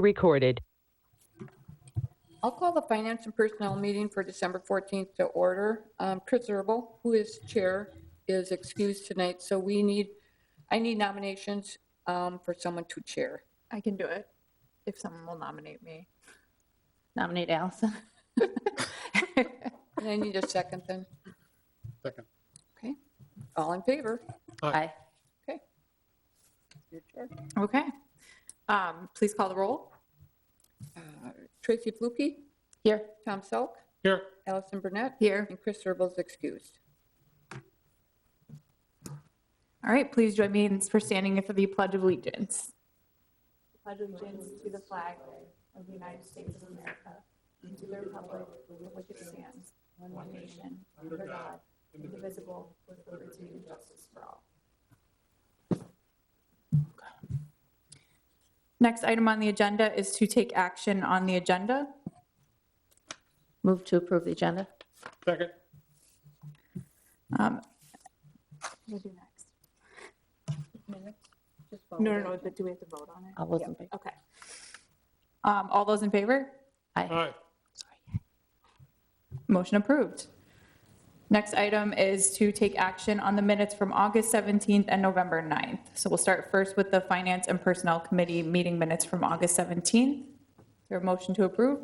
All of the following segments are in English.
recorded. I'll call the Finance and Personnel meeting for December 14th to order. Chris Herbal, who is chair, is excused tonight, so I need nominations for someone to chair. I can do it if someone will nominate me. Nominate Allison. And I need a second then. Second. Okay. All in favor? Aye. Okay. Your chair. Okay. Please call the roll. Tracy Fluke, Here. Tom Selk, Here. Allison Burnett, Here. and Chris Herbal is excused. All right, please join me for standing for the Pledge of Allegiance. Pledge of allegiance to the flag of the United States of America and to the republic for which it stands, one nation, under God, indivisible, with liberty and justice for all. Next item on the agenda is to take action on the agenda. Move to approve the agenda. Second. We'll do next. Just vote. No, but do we have to vote on it? All those in favor? Okay. All those in favor? Aye. Motion approved. Next item is to take action on the minutes from August 17th and November 9th. So we'll start first with the Finance and Personnel Committee meeting minutes from August 17th. Is there a motion to approve?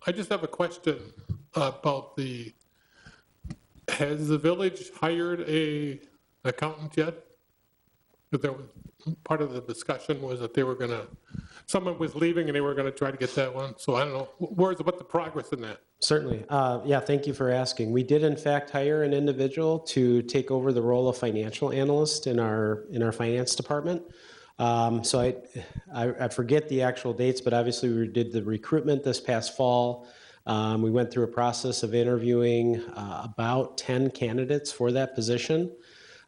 I just have a question about has the village hired a accountant yet? Because there was, part of the discussion was that someone was leaving and they were gonna try to get that one. So I don't know, what's the progress in that? Certainly. Yeah, thank you for asking. We did in fact hire an individual to take over the role of financial analyst in our finance department. So I forget the actual dates, but obviously we did the recruitment this past fall. We went through a process of interviewing about 10 candidates for that position.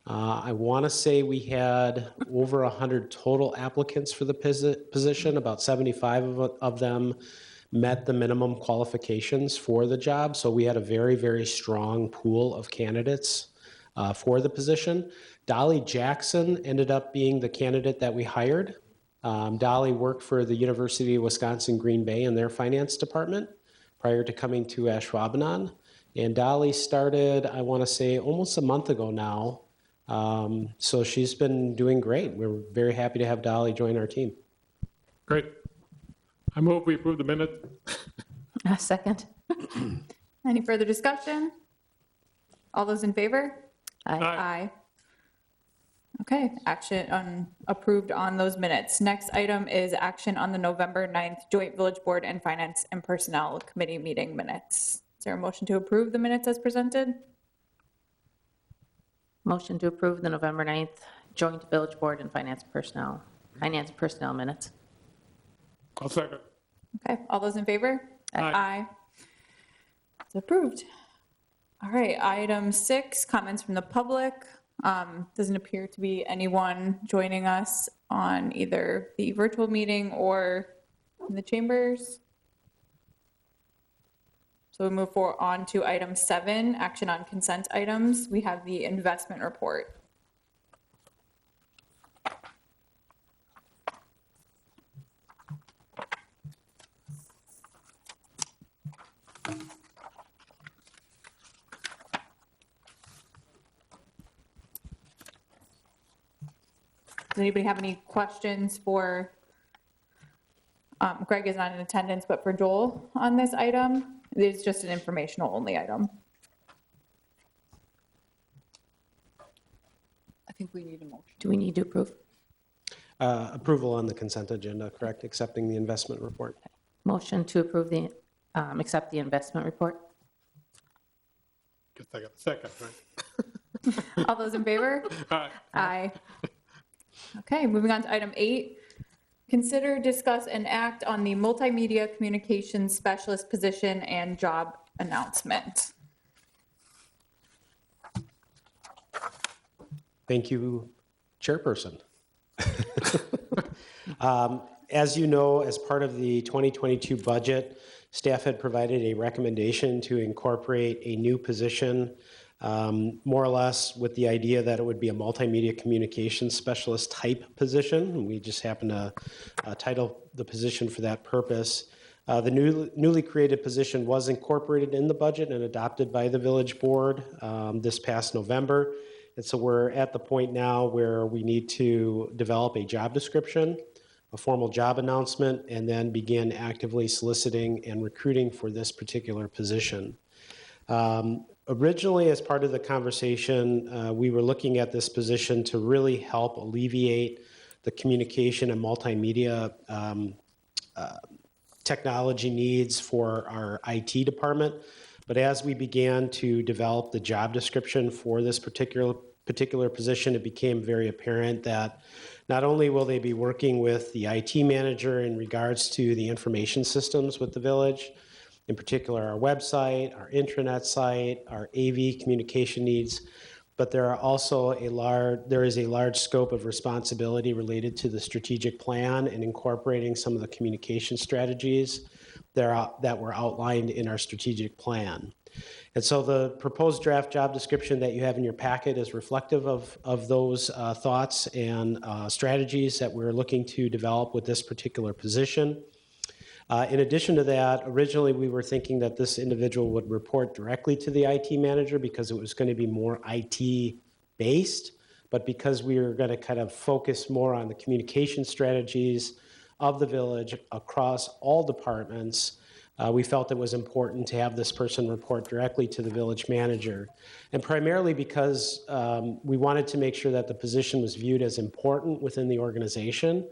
I want to say we had over 100 total applicants for the position. About 75 of them met the minimum qualifications for the job. So we had a very, very strong pool of candidates for the position. Dolly Jackson ended up being the candidate that we hired. Dolly worked for the University of Wisconsin-Green Bay in their finance department prior to coming to Ashwaubenon. And Dolly started, I want to say, almost a month ago now. So she's been doing great. We're very happy to have Dolly join our team. Great. I move we approve the minute. A second. Any further discussion? All those in favor? Aye. Aye. Okay, action approved on those minutes. Next item is action on the November 9th Joint Village Board and Finance and Personnel Committee meeting minutes. Is there a motion to approve the minutes as presented? Motion to approve the November 9th Joint Village Board and Finance Personnel minutes. I'll second. Okay, all those in favor? Aye. It's approved. All right, item 6, comments from the public. Doesn't appear to be anyone joining us on either the virtual meeting or in the chambers. So we move on to item 7, action on consent items. We have the investment report. Does anybody have any questions for, Greg is not in attendance, but for Joel on this item? It's just an informational only item. I think we need a motion. Do we need to approve? Approval on the consent agenda, correct? Accepting the investment report. Motion to approve accept the investment report. Guess I got the second, right? All those in favor? Aye. Aye. Okay, moving on to item 8. Consider, discuss, and act on the multimedia communications specialist position and job announcement. Thank you, Chairperson. As you know, as part of the 2022 budget, staff had provided a recommendation to incorporate a new position more or less with the idea that it would be a multimedia communications specialist type position. We just happen to title the position for that purpose. The newly created position was incorporated in the budget and adopted by the village board this past November. And so we're at the point now where we need to develop a job description, a formal job announcement, and then begin actively soliciting and recruiting for this particular position. Originally, as part of the conversation, we were looking at this position to really help alleviate the communication and multimedia technology needs for our IT department. But as we began to develop the job description for this particular position, it became very apparent that not only will they be working with the IT manager in regards to the information systems with the village, in particular our website, our intranet site, our AV communication needs, but there is a large scope of responsibility related to the strategic plan and incorporating some of the communication strategies that were outlined in our strategic plan. And so the proposed draft job description that you have in your packet is reflective of those thoughts and strategies that we're looking to develop with this particular position. In addition to that, originally we were thinking that this individual would report directly to the IT manager because it was going to be more IT based, but because we were going to kind of focus more on the communication strategies of the village across all departments, we felt it was important to have this person report directly to the village manager. And primarily because we wanted to make sure that the position was viewed as important within the organization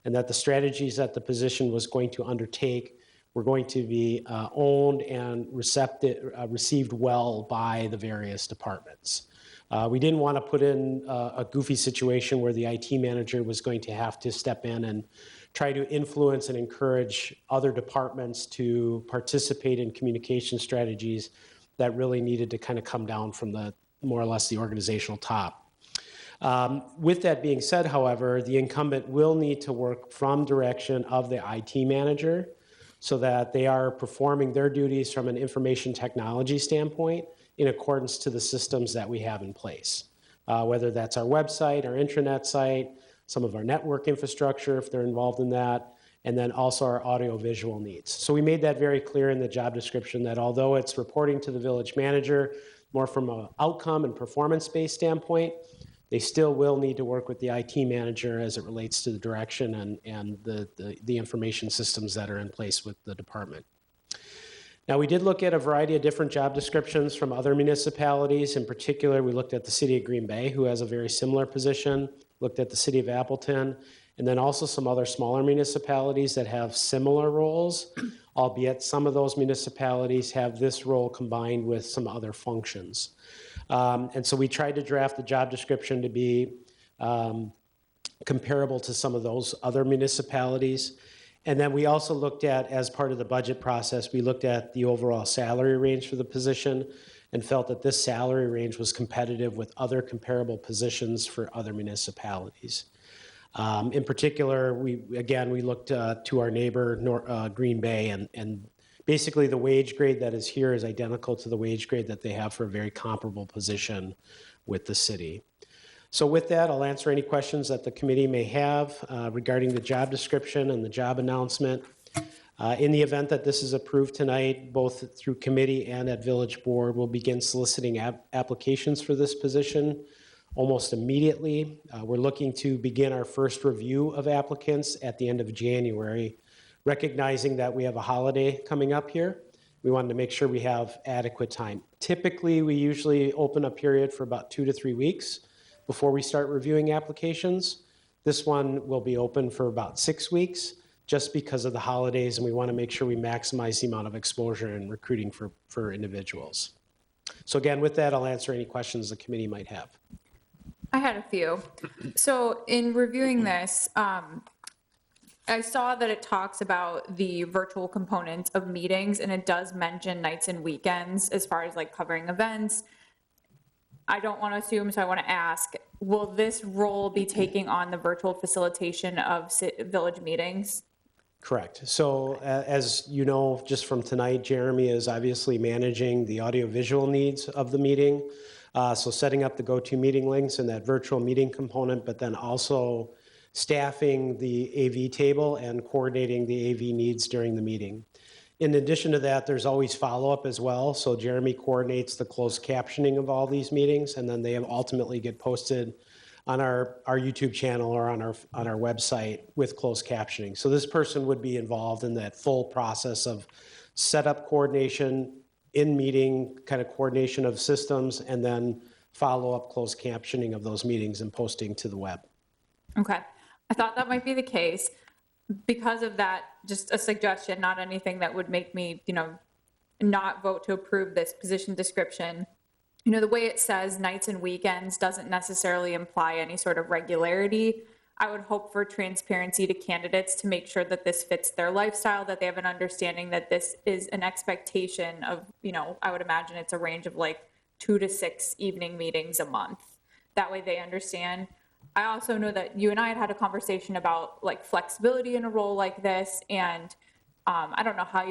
and that the strategies that the position was going to undertake were going to be owned and received well by the various departments. We didn't want to put in a goofy situation where the IT manager was going to have to step in and try to influence and encourage other departments to participate in communication strategies that really needed to kind of come down from the more or less the organizational top. With that being said, however, the incumbent will need to work from direction of the IT manager so that they are performing their duties from an information technology standpoint in accordance to the systems that we have in place, whether that's our website, our intranet site, some of our network infrastructure if they're involved in that, and then also our audio-visual needs. So we made that very clear in the job description that although it's reporting to the village manager more from an outcome and performance-based standpoint, they still will need to work with the IT manager as it relates to the direction and the information systems that are in place with the department. Now, we did look at a variety of different job descriptions from other municipalities. In particular, we looked at the city of Green Bay, who has a very similar position, looked at the city of Appleton, and then also some other smaller municipalities that have similar roles, albeit some of those municipalities have this role combined with some other functions. And so we tried to draft the job description to be comparable to some of those other municipalities. And then we also looked at, as part of the budget process, we looked at the overall salary range for the position and felt that this salary range was competitive with other comparable positions for other municipalities. In particular, we looked to our neighbor, Green Bay, and basically the wage grade that is here is identical to the wage grade that they have for a very comparable position with the city. So with that, I'll answer any questions that the committee may have regarding the job description and the job announcement. In the event that this is approved tonight, both through committee and at village board, we'll begin soliciting applications for this position almost immediately. We're looking to begin our first review of applicants at the end of January, recognizing that we have a holiday coming up here. We wanted to make sure we have adequate time. Typically, we usually open a period for about 2 to 3 weeks before we start reviewing applications. This one will be open for about 6 weeks just because of the holidays, and we want to make sure we maximize the amount of exposure and recruiting for individuals. So again, with that, I'll answer any questions the committee might have. I had a few. So in reviewing this, I saw that it talks about the virtual component of meetings, and it does mention nights and weekends as far as like covering events. I don't want to assume, so I want to ask, will this role be taking on the virtual facilitation of village meetings? Correct. So as you know, just from tonight, Jeremy is obviously managing the audiovisual needs of the meeting. So setting up the GoToMeeting links and that virtual meeting component, but then also staffing the AV table and coordinating the AV needs during the meeting. In addition to that, there's always follow-up as well. So Jeremy coordinates the closed captioning of all these meetings, and then they ultimately get posted on our YouTube channel or on our website with closed captioning. So this person would be involved in that full process of setup coordination, in meeting kind of coordination of systems, and then follow-up closed captioning of those meetings and posting to the web. Okay. I thought that might be the case. Because of that, just a suggestion, not anything that would make me, not vote to approve this position description. The way it says nights and weekends doesn't necessarily imply any sort of regularity. I would hope for transparency to candidates to make sure that this fits their lifestyle, that they have an understanding that this is an expectation of, I would imagine it's a range of like 2 to 6 evening meetings a month. That way they understand. I also know that you and I had a conversation about like flexibility in a role like this, and I don't know how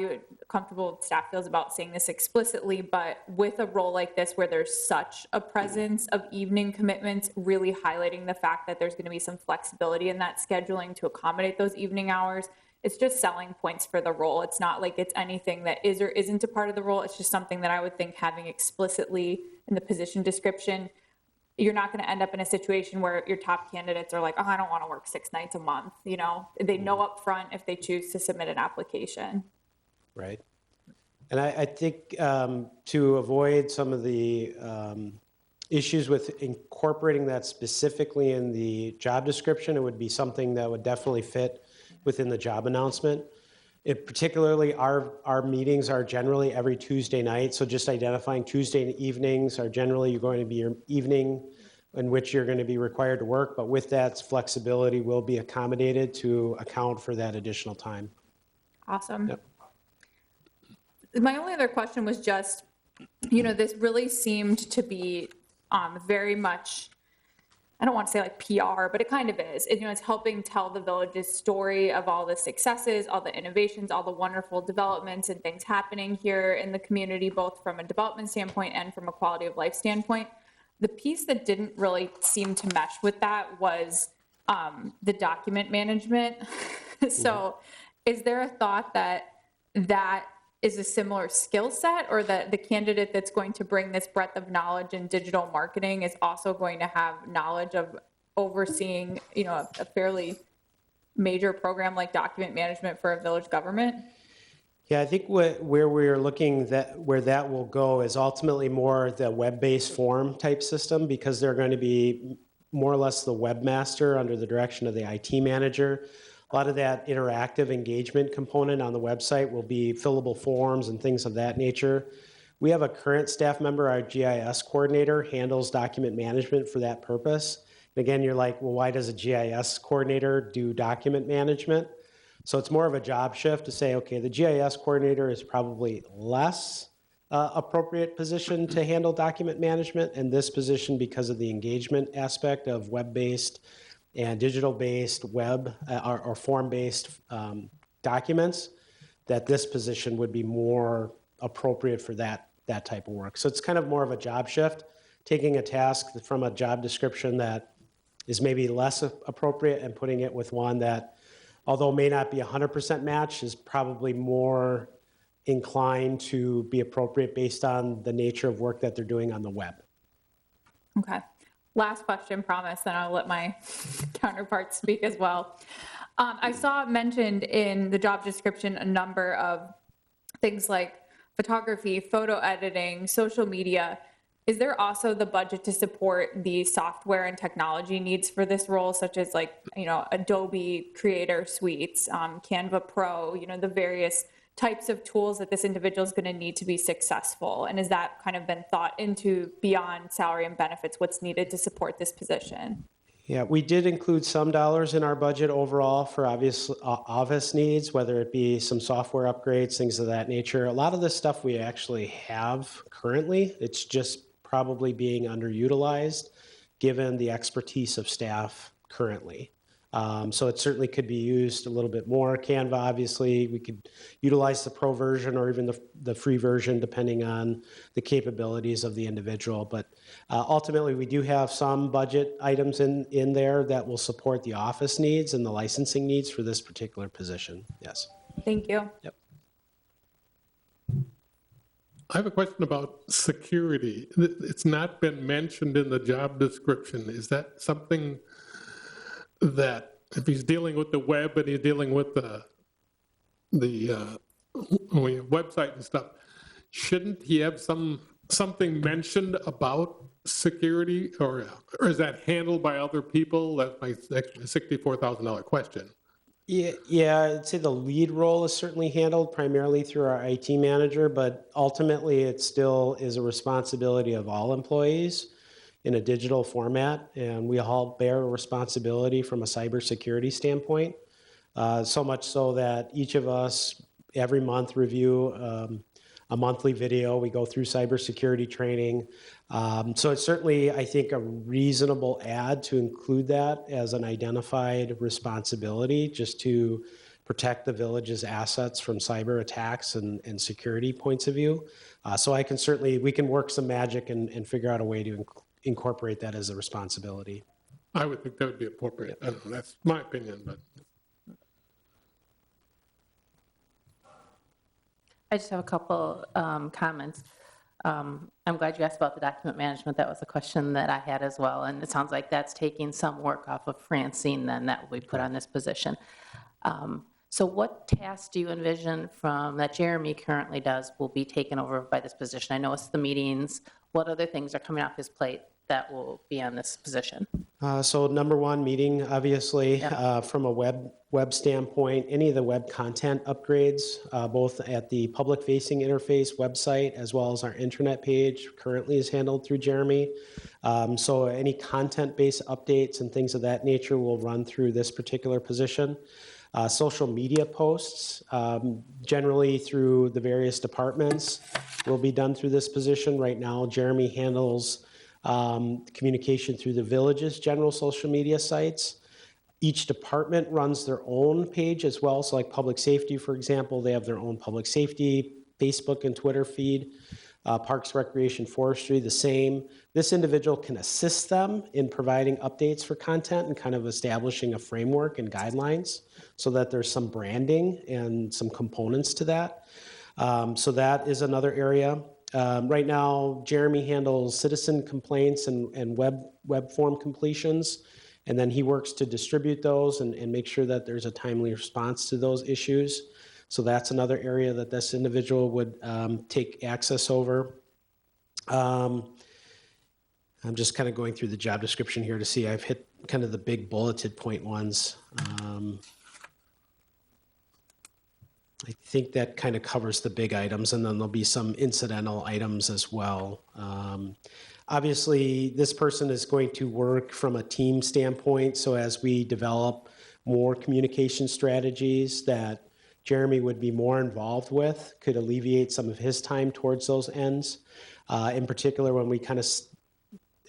comfortable staff feels about saying this explicitly, but with a role like this where there's such a presence of evening commitments, really highlighting the fact that there's going to be some flexibility in that scheduling to accommodate those evening hours. It's just selling points for the role. It's not like it's anything that is or isn't a part of the role. It's just something that I would think having explicitly in the position description. You're not going to end up in a situation where your top candidates are like, oh, I don't want to work 6 nights a month. They know up front if they choose to submit an application. Right. And I think to avoid some of the issues with incorporating that specifically in the job description, it would be something that would definitely fit within the job announcement. Particularly, our meetings are generally every Tuesday night, so just identifying Tuesday evenings are generally going to be your evening in which you're going to be required to work, but with that, flexibility will be accommodated to account for that additional time. Awesome. Yep. My only other question was just, this really seemed to be very much, I don't want to say like PR, but it kind of is. It's helping tell the village's story of all the successes, all the innovations, all the wonderful developments and things happening here in the community, both from a development standpoint and from a quality of life standpoint. The piece that didn't really seem to mesh with that was the document management. So is there a thought that is a similar skill set, or that the candidate that's going to bring this breadth of knowledge in digital marketing is also going to have knowledge of overseeing, a fairly major program like document management for a village government? Yeah, I think where we're looking where that will go is ultimately more the web-based form type system, because they're going to be more or less the webmaster under the direction of the IT manager. A lot of that interactive engagement component on the website will be fillable forms and things of that nature. We have a current staff member, our GIS coordinator, handles document management for that purpose. And again, you're like, well, why does a GIS coordinator do document management? So it's more of a job shift to say, okay, the GIS coordinator is probably less appropriate position to handle document management, and this position, because of the engagement aspect of web-based and digital-based web or form-based documents, that this position would be more appropriate for that type of work. So it's kind of more of a job shift, taking a task from a job description that is maybe less appropriate and putting it with one that, although may not be 100% match, is probably more inclined to be appropriate based on the nature of work that they're doing on the web. Okay. Last question, promise, then I'll let my counterparts speak as well. I saw mentioned in the job description a number of things like photography, photo editing, social media. Is there also the budget to support the software and technology needs for this role, such as Adobe Creator Suites, Canva Pro, the various types of tools that this individual is going to need to be successful? And has that kind of been thought into beyond salary and benefits, what's needed to support this position? Yeah, we did include some dollars in our budget overall for obvious office needs, whether it be some software upgrades, things of that nature. A lot of this stuff we actually have currently. It's just probably being underutilized given the expertise of staff currently. So it certainly could be used a little bit more. Canva, obviously, we could utilize the pro version or even the free version, depending on the capabilities of the individual. But ultimately, we do have some budget items in there that will support the office needs and the licensing needs for this particular position. Yes. Thank you. Yep. I have a question about security. It's not been mentioned in the job description. Is that something that if he's dealing with the web and he's dealing with the website and stuff, shouldn't he have something mentioned about security, or is that handled by other people? That's my $64,000 question. Yeah, I'd say the lead role is certainly handled primarily through our IT manager, but ultimately it still is a responsibility of all employees in a digital format, and we all bear a responsibility from a cybersecurity standpoint. So much so that each of us every month review a monthly video. We go through cybersecurity training. So it's certainly, I think, a reasonable add to include that as an identified responsibility just to protect the village's assets from cyber attacks and security points of view. So we can work some magic and figure out a way to incorporate that as a responsibility. I would think that would be appropriate. I don't know, that's my opinion, but. I just have a couple comments. I'm glad you asked about the document management. That was a question that I had as well. And it sounds like that's taking some work off of Francine then that will be put on this position. So what tasks do you envision that Jeremy currently does will be taken over by this position? I know it's the meetings. What other things are coming off his plate that will be on this position? So number one, meeting, obviously, from a web standpoint, any of the web content upgrades, both at the public-facing interface website as well as our intranet page currently is handled through Jeremy. So any content-based updates and things of that nature will run through this particular position. Social media posts, generally through the various departments, will be done through this position. Right now, Jeremy handles communication through the village's general social media sites. Each department runs their own page as well. So like public safety, for example, they have their own public safety Facebook and Twitter feed. Parks, Recreation, Forestry, the same. This individual can assist them in providing updates for content and kind of establishing a framework and guidelines so that there's some branding and some components to that. So that is another area. Right now, Jeremy handles citizen complaints and web form completions, and then he works to distribute those and make sure that there's a timely response to those issues. So that's another area that this individual would take access over. I'm just kind of going through the job description here to see I've hit kind of the big bulleted point ones. I think that kind of covers the big items, and then there'll be some incidental items as well. Obviously, this person is going to work from a team standpoint, so as we develop more communication strategies that Jeremy would be more involved with, could alleviate some of his time towards those ends. In particular, when we kind of,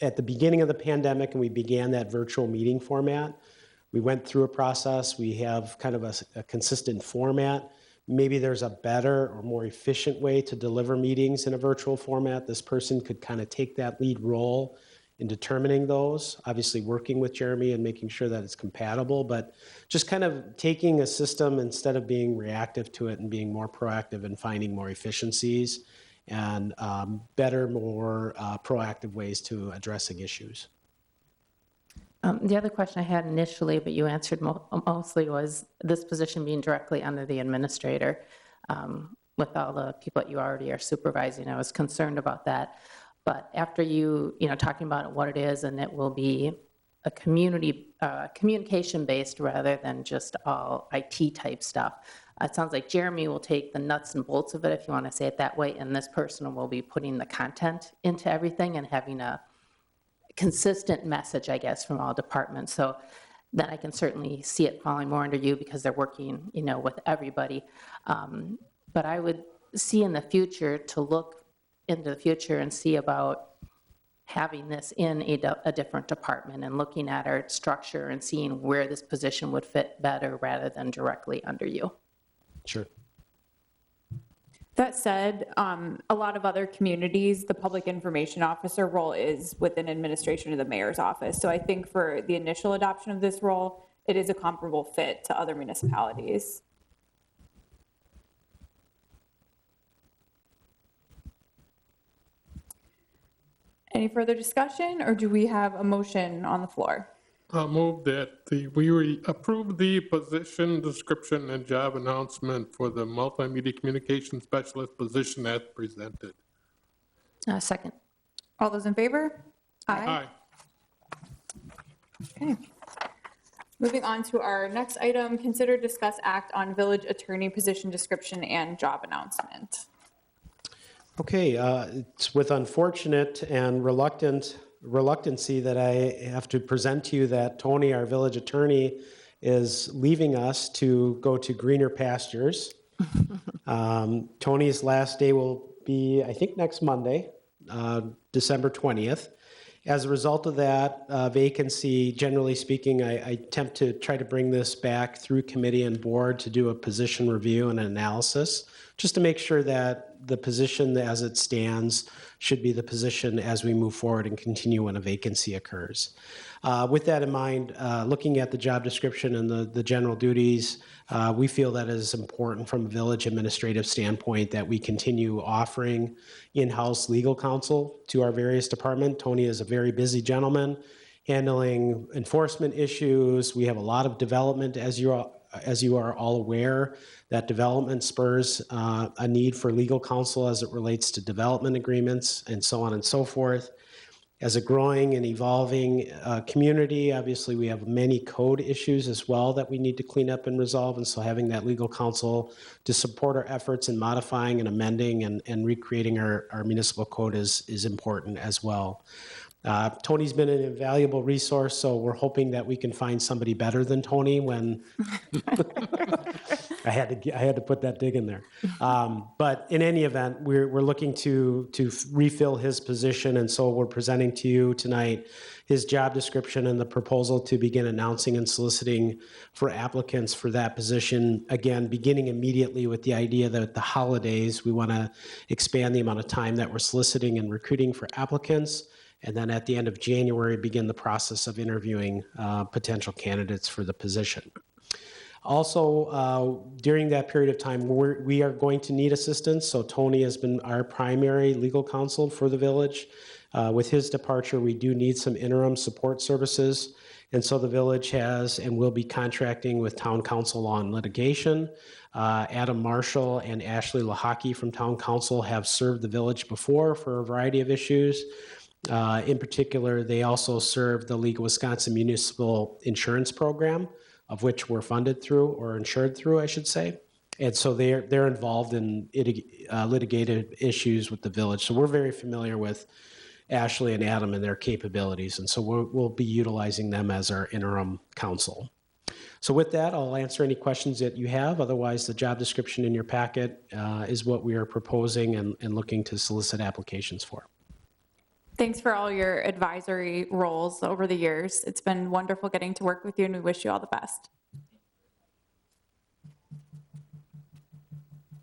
at the beginning of the pandemic and we began that virtual meeting format, we went through a process. We have kind of a consistent format. Maybe there's a better or more efficient way to deliver meetings in a virtual format. This person could kind of take that lead role in determining those, obviously working with Jeremy and making sure that it's compatible, but just kind of taking a system instead of being reactive to it and being more proactive and finding more efficiencies and better, more proactive ways to addressing issues. The other question I had initially, but you answered mostly, was this position being directly under the administrator. With all the people that you already are supervising, I was concerned about that. But after talking about what it is, and it will be a communication-based rather than just all IT type stuff. It sounds like Jeremy will take the nuts and bolts of it, if you want to say it that way, and this person will be putting the content into everything and having a consistent message, I guess, from all departments. So then I can certainly see it falling more under you because they're working, with everybody. But I would see in the future to look into the future and see about having this in a different department and looking at our structure and seeing where this position would fit better rather than directly under you. Sure. That said, a lot of other communities, the public information officer role is within administration of the mayor's office. So I think for the initial adoption of this role, it is a comparable fit to other municipalities. Any further discussion, or do we have a motion on the floor? I'll move that we approve the position description and job announcement for the multimedia communication specialist position as presented. Second. All those in favor? Aye. Okay. Moving on to our next item, consider, discuss, act on village attorney position description and job announcement. Okay, it's with unfortunate and reluctancy that I have to present to you that Tony, our village attorney, is leaving us to go to greener pastures. Tony's last day will be, I think, next Monday, December 20th. As a result of that vacancy, generally speaking, I attempt to try to bring this back through committee and board to do a position review and analysis, just to make sure that the position as it stands should be the position as we move forward and continue when a vacancy occurs. With that in mind, looking at the job description and the general duties, we feel that it is important from a village administrative standpoint that we continue offering in-house legal counsel to our various departments. Tony is a very busy gentleman handling enforcement issues. We have a lot of development, as you are all aware. That development spurs a need for legal counsel as it relates to development agreements and so on and so forth. As a growing and evolving community, obviously we have many code issues as well that we need to clean up and resolve, and so having that legal counsel to support our efforts in modifying and amending and recreating our municipal code is important as well. Tony's been an invaluable resource, so we're hoping that we can find somebody better than Tony when I had to put that dig in there. But in any event, we're looking to refill his position, and so we're presenting to you tonight his job description and the proposal to begin announcing and soliciting for applicants for that position. Again, beginning immediately with the idea that at the holidays, we want to expand the amount of time that we're soliciting and recruiting for applicants. And then at the end of January, begin the process of interviewing potential candidates for the position. Also, during that period of time, we are going to need assistance. So Tony has been our primary legal counsel for the village. With his departure, we do need some interim support services. And so the village has and will be contracting with Town Council Law and Litigation. Adam Marshall and Ashley Lahaki from Town Council have served the village before for a variety of issues. In particular, they also serve the League of Wisconsin Municipal Insurance Program, of which we're funded through, or insured through, I should say. And so they're involved in litigated issues with the village. So we're very familiar with Ashley and Adam and their capabilities. And so we'll be utilizing them as our interim counsel. So with that, I'll answer any questions that you have. Otherwise, the job description in your packet is what we are proposing and looking to solicit applications for. Thanks for all your advisory roles over the years. It's been wonderful getting to work with you, and we wish you all the best.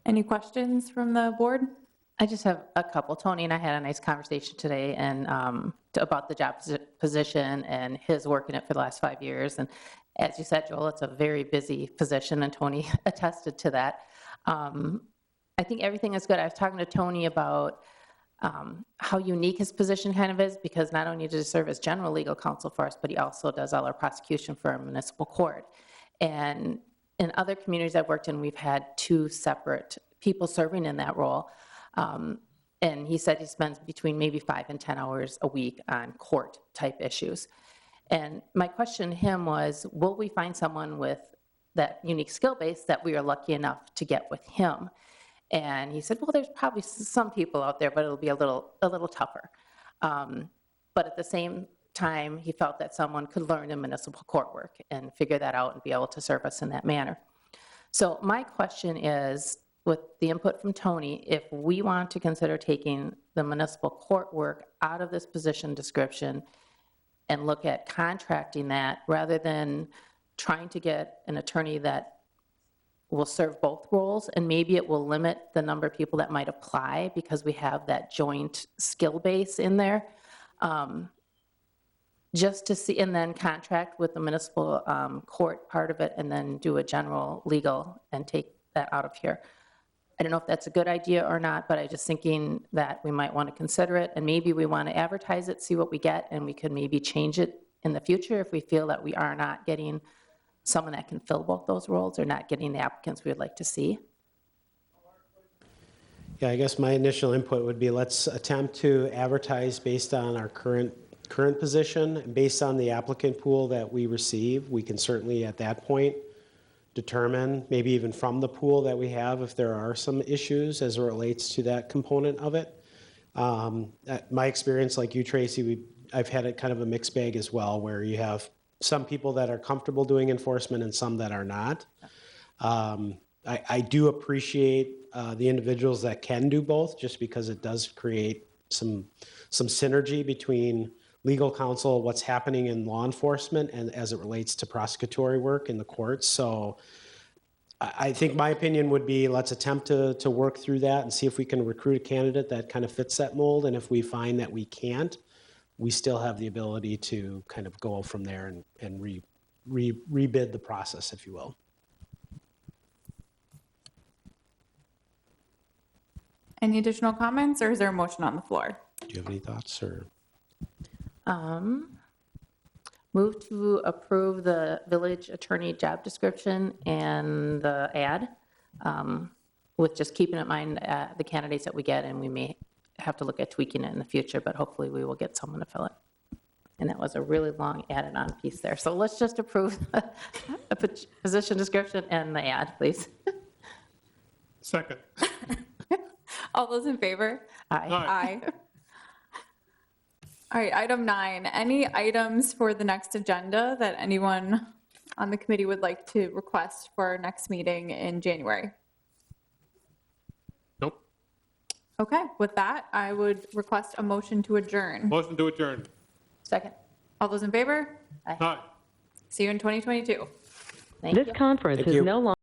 Any questions from the board? I just have a couple. Tony and I had a nice conversation today and about the job position and his work in it for the last 5 years. And as you said, Joel, it's a very busy position, and Tony attested to that. I think everything is good. I was talking to Tony about how unique his position kind of is, because not only does he serve as general legal counsel for us, but he also does all our prosecution for our municipal court. And in other communities I've worked in, we've had 2 separate people serving in that role. And he said he spends between maybe 5 and 10 hours a week on court type issues. And my question to him was, will we find someone with that unique skill base that we are lucky enough to get with him? And he said, well, there's probably some people out there, but it'll be a little tougher. But at the same time, he felt that someone could learn in municipal court work and figure that out and be able to serve us in that manner. So my question is, with the input from Tony, if we want to consider taking the municipal court work out of this position description and look at contracting that rather than trying to get an attorney that will serve both roles, and maybe it will limit the number of people that might apply because we have that joint skill base in there. Just to see, and then contract with the municipal court part of it, and then do a general legal and take that out of here. I don't know if that's a good idea or not, but I'm just thinking that we might want to consider it, and maybe we want to advertise it, see what we get, and we could maybe change it in the future if we feel that we are not getting someone that can fill both those roles or not getting the applicants we would like to see. Yeah, I guess my initial input would be let's attempt to advertise based on our current position. And based on the applicant pool that we receive, we can certainly at that point determine, maybe even from the pool that we have, if there are some issues as it relates to that component of it. My experience, like you, Tracy, I've had it kind of a mixed bag as well, where you have some people that are comfortable doing enforcement and some that are not. I do appreciate the individuals that can do both, just because it does create some synergy between legal counsel, what's happening in law enforcement, and as it relates to prosecutory work in the courts. So I think my opinion would be let's attempt to work through that and see if we can recruit a candidate that kind of fits that mold. And if we find that we can't, we still have the ability to kind of go from there and rebid the process, if you will. Any additional comments, or is there a motion on the floor? Do you have any thoughts or? Move to approve the village attorney job description and the ad, with just keeping in mind the candidates that we get, and we may have to look at tweaking it in the future, but hopefully we will get someone to fill it. And that was a really long added on piece there. So let's just approve the position description and the ad, please. Second. All those in favor? Aye. Aye. All right, item 9, any items for the next agenda that anyone on the committee would like to request for our next meeting in January? Nope. Okay, with that, I would request a motion to adjourn. Motion to adjourn. Second. All those in favor? Aye. See you in 2022. Thank you. This conference Thank is you. no longer